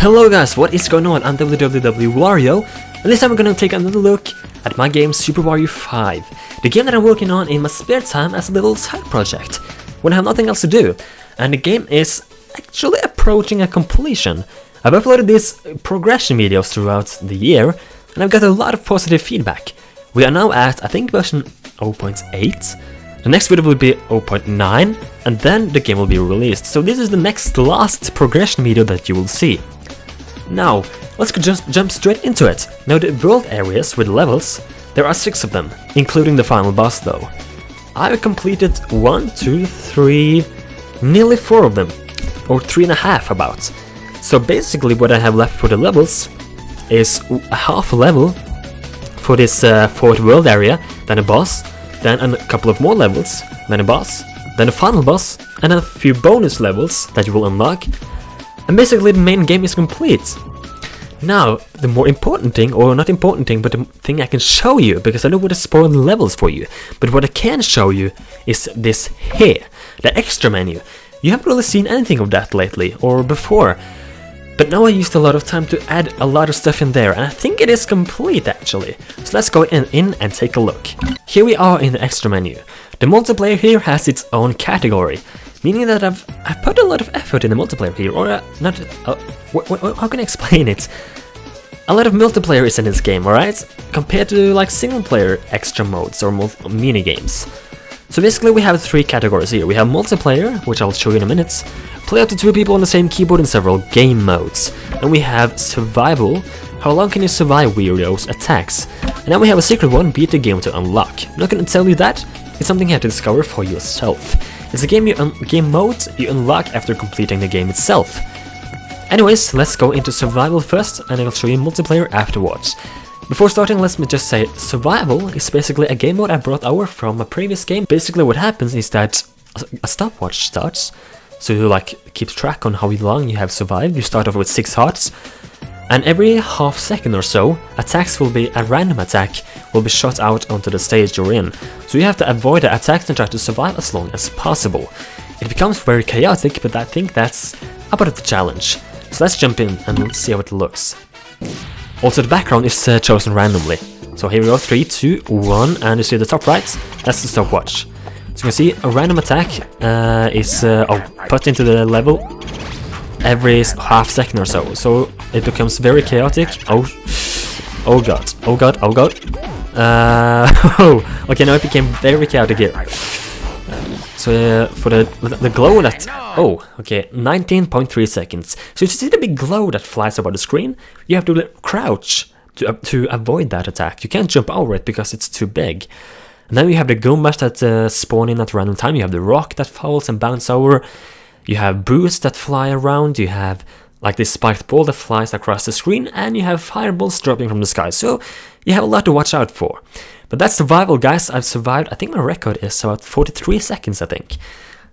Hello guys, what is going on? I'm w.0.8 Wario, and this time we're gonna take another look at my game Super Wario 5. The game that I'm working on in my spare time as a little side project, when I have nothing else to do. And the game is actually approaching a completion. I've uploaded these progression videos throughout the year, and I've got a lot of positive feedback. We are now at, I think, version 0.8. The next video will be 0.9, and then the game will be released. So this is the last progression video that you will see. Now, let's just jump straight into it. Now the world areas with levels, there are 6 of them, including the final boss though. I've completed 1, 2, 3, nearly 4 of them, or 3.5 about. So basically what I have left for the levels is a half a level for this 4th world area, then a boss, then a couple of more levels, then a boss, then a final boss, and a few bonus levels that you will unlock. And basically the main game is complete. Now, the more important thing, or not important thing, but the thing I can show you, because I don't want to spoil the levels for you, but what I can show you is this here, the extra menu. You haven't really seen anything of that lately, or before. But now I used a lot of time to add a lot of stuff in there, and I think it is complete actually. So let's go in and take a look. Here we are in the extra menu. The multiplayer here has its own category, meaning that I've put a lot of effort in the multiplayer here, or not. How can I explain it? A lot of multiplayer is in this game, alright? Compared to like single player extra modes or mini games. So basically we have 3 categories here. We have multiplayer, which I'll show you in a minute. Play up to 2 people on the same keyboard in several game modes. And we have survival. How long can you survive Wario's attacks? And then we have a secret one, beat the game to unlock. I'm not gonna tell you that. It's something you have to discover for yourself. It's a game mode you unlock after completing the game itself. Anyways, let's go into survival first, and I'll show you multiplayer afterwards. Before starting, let me just say, survival is basically a game mode I brought over from a previous game. Basically what happens is that a stopwatch starts, so you keep track on how long you have survived. You start off with 6 hearts, and every half second or so, a random attack will be shot out onto the stage you're in. So you have to avoid the attacks and try to survive as long as possible. It becomes very chaotic, but I think that's a part of the challenge. So let's jump in and let's see how it looks. Also the background is chosen randomly. So here we go, 3, 2, 1, and you see the top right, that's the stopwatch. So you can see a random attack is put into the level every half second or so. So it becomes very chaotic. Oh god, oh god, oh god. Okay, now it became very chaotic here. So for the glow that... Oh, okay, 19.3 seconds. So you see the big glow that flies over the screen? You have to crouch to avoid that attack. You can't jump over it because it's too big. And then you have the Goombas that spawn in at random time. You have the rock that falls and bounce over. You have boosts that fly around. You have like this spiked ball that flies across the screen. And you have fireballs dropping from the sky. So you have a lot to watch out for. But that's survival, guys. I've survived. I think my record is about 43 seconds, I think.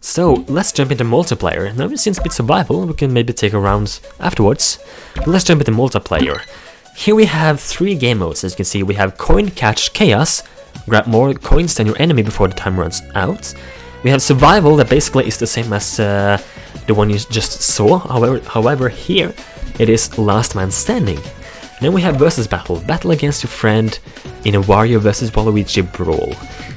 So let's jump into multiplayer. Now, since it's survival, we can maybe take a round afterwards. But let's jump into multiplayer. Here we have 3 game modes. As you can see, we have Coin Catch Chaos. Grab more coins than your enemy before the time runs out. We have survival, that basically is the same as the one you just saw. However, here it is Last Man Standing. Then we have versus battle against your friend in a Wario vs Waluigi brawl.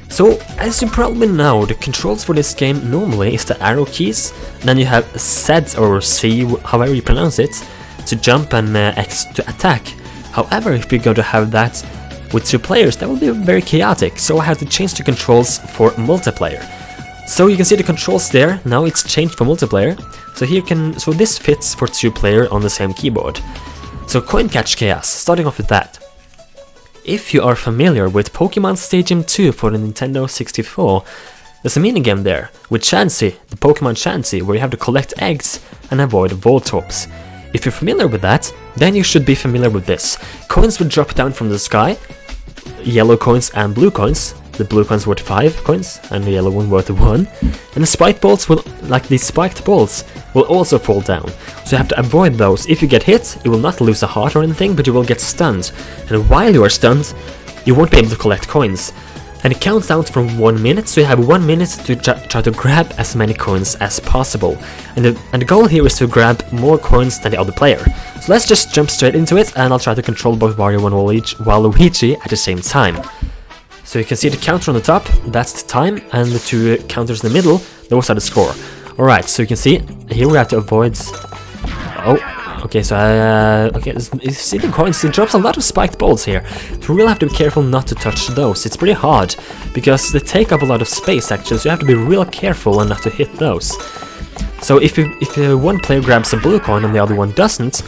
So, as you probably know, the controls for this game normally is the arrow keys, and then you have Z or C, however you pronounce it, to jump, and X to attack. However, if you're going to have that with 2 players, that will be very chaotic, so I have to change the controls for multiplayer. So you can see the controls there, now it's changed for multiplayer. So this fits for 2 player on the same keyboard. So Coin Catch Chaos, starting off with that. If you are familiar with Pokemon Stadium 2 for the Nintendo 64, there's a minigame there with Chansey, the Pokemon Chansey, where you have to collect eggs and avoid Voltorbs. If you're familiar with that, then you should be familiar with this. Coins will drop down from the sky, yellow coins and blue coins. The blue coins worth 5 coins, and the yellow one worth 1. And the spiked balls will, these spiked balls, will also fall down. So you have to avoid those. If you get hit, you will not lose a heart or anything, but you will get stunned. And while you are stunned, you won't be able to collect coins. and it counts down from 1 minute, so you have 1 minute to try to grab as many coins as possible. And the goal here is to grab more coins than the other player. So let's just jump straight into it, and I'll try to control both Wario and Waluigi at the same time. So you can see the counter on the top, that's the time, and the two counters in the middle, those are the score. Alright, so you can see, here we have to avoid... Oh, okay, so okay, you see the coins, it drops a lot of spiked balls here. So we really have to be careful not to touch those. It's pretty hard, because they take up a lot of space actually, so you have to be real careful and not to hit those. So if one player grabs a blue coin and the other one doesn't,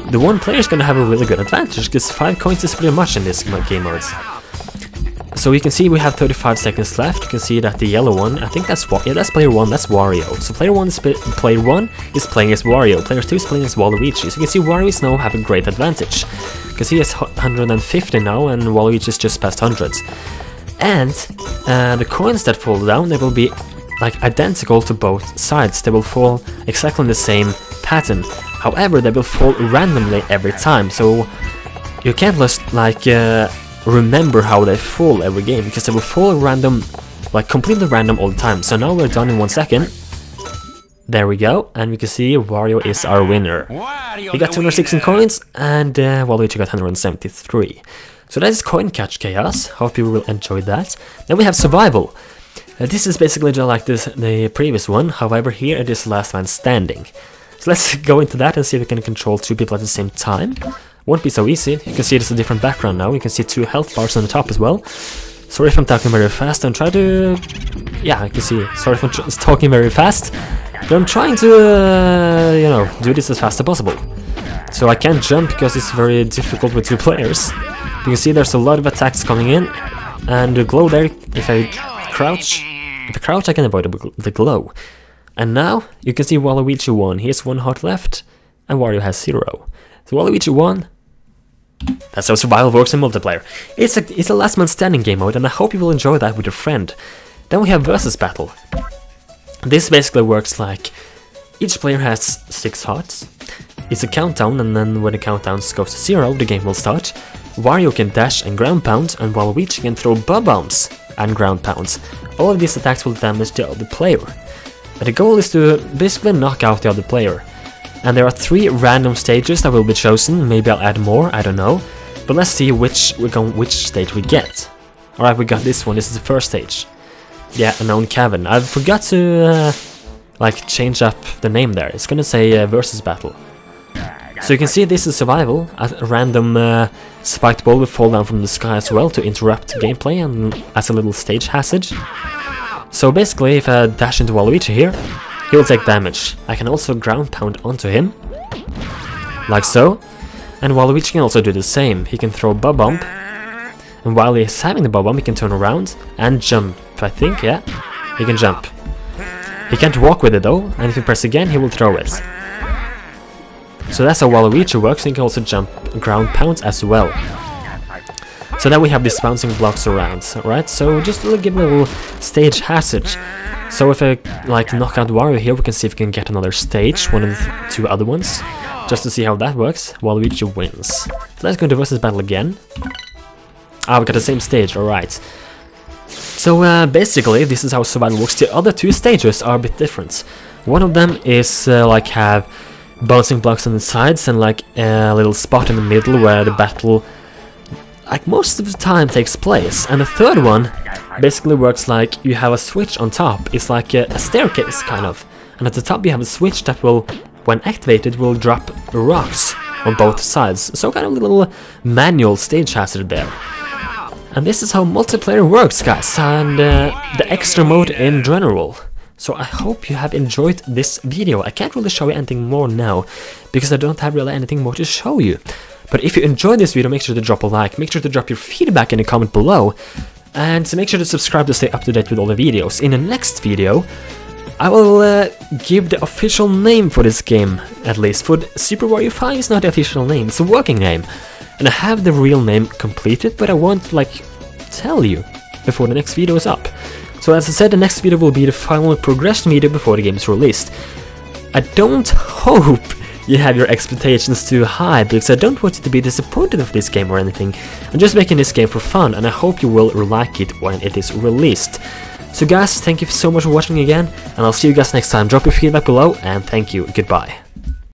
the one player is gonna have a really good advantage, because 5 coins is pretty much in this game mode. So you can see we have 35 seconds left. You can see that the yellow one, I think that's player 1, that's Wario. So player 1 is playing as Wario, player 2 is playing as Waluigi. So you can see Wario is now have a great advantage, because he has 150 now and Waluigi is just past 100. And the coins that fall down, they will be like identical to both sides. They will fall exactly in the same pattern. However, they will fall randomly every time. So you can't just like remember how they fall every game, because they will fall random, like completely random all the time. So now we're done in 1 second. There we go, and we can see Wario is our winner. He got 216 coins, and Waluigi got 173. So that is Coin Catch Chaos. Hope you will enjoy that. Then we have Survival. This is basically just like the previous one, however here it is Last Man Standing. So let's go into that and see if we can control 2 people at the same time. Won't be so easy. You can see there's a different background now. You can see 2 health bars on the top as well. Sorry if I'm talking very fast. I'm trying to... Yeah, I can see. Sorry if I'm talking very fast. But I'm trying to, you know, do this as fast as possible. So I can't jump because it's very difficult with 2 players. You can see there's a lot of attacks coming in. And the glow there, if I crouch I can avoid the glow. And now, you can see Waluigi won. He has 1 heart left, and Wario has 0. So Waluigi won. That's how Survival works in multiplayer. It's a last man standing game mode, and I hope you will enjoy that with your friend. Then we have Versus Battle. This basically works like each player has 6 hearts. It's a countdown, and then when the countdown goes to 0, the game will start. Wario can dash and ground pound, and Waluigi can throw bombs and ground pounds. All of these attacks will damage the other player. And the goal is to basically knock out the other player. And there are 3 random stages that will be chosen. Maybe I'll add more, I don't know. But let's see which stage we get. Alright, we got this one. This is the first stage. Yeah, Unknown Cavern. I forgot to like change up the name there. It's gonna say Versus Battle. So you can see this is Survival. A random spiked ball will fall down from the sky as well to interrupt gameplay and as a little stage hazard. So basically, if I dash into Waluigi here, he will take damage. I can also ground pound onto him, like so. And Waluigi can also do the same. He can throw Bob Bump, and while he's having the Bob Bump, he can turn around and jump. I think, yeah, he can jump. He can't walk with it though, and if you press again, he will throw it. So that's how Waluigi works. He can also jump ground pounds as well. So then we have these bouncing blocks around, right? So just to give a little stage hazard. So if I like knock out Wario here, we can see if we can get another stage, one of the 2 other ones, just to see how that works. Waluigi wins. So let's go into Versus Battle again. Ah, we got the same stage, alright. So basically, this is how Survival works. The other 2 stages are a bit different. One of them is like have bouncing blocks on the sides and like a little spot in the middle where the battle like most of the time takes place. And the third one basically works like you have a switch on top. It's like a staircase kind of, and at the top you have a switch that will, when activated, will drop rocks on both sides. So kind of a little manual stage hazard there. And this is how multiplayer works, guys, and the extra mode in general. So I hope you have enjoyed this video. I can't really show you anything more now, because I don't have really anything more to show you. But if you enjoyed this video, make sure to drop a like, make sure to drop your feedback in the comment below, and make sure to subscribe to stay up to date with all the videos. In the next video, I will give the official name for this game, at least. For Super Wario 5 is not the official name, it's a working name. And I have the real name completed, but I won't, like, tell you before the next video is up. So as I said, the next video will be the final progression video before the game is released. I don't hope you have your expectations too high, because I don't want you to be disappointed of this game or anything. I'm just making this game for fun, and I hope you will like it when it is released. So guys, thank you so much for watching again, and I'll see you guys next time. Drop your feedback below, and thank you, goodbye.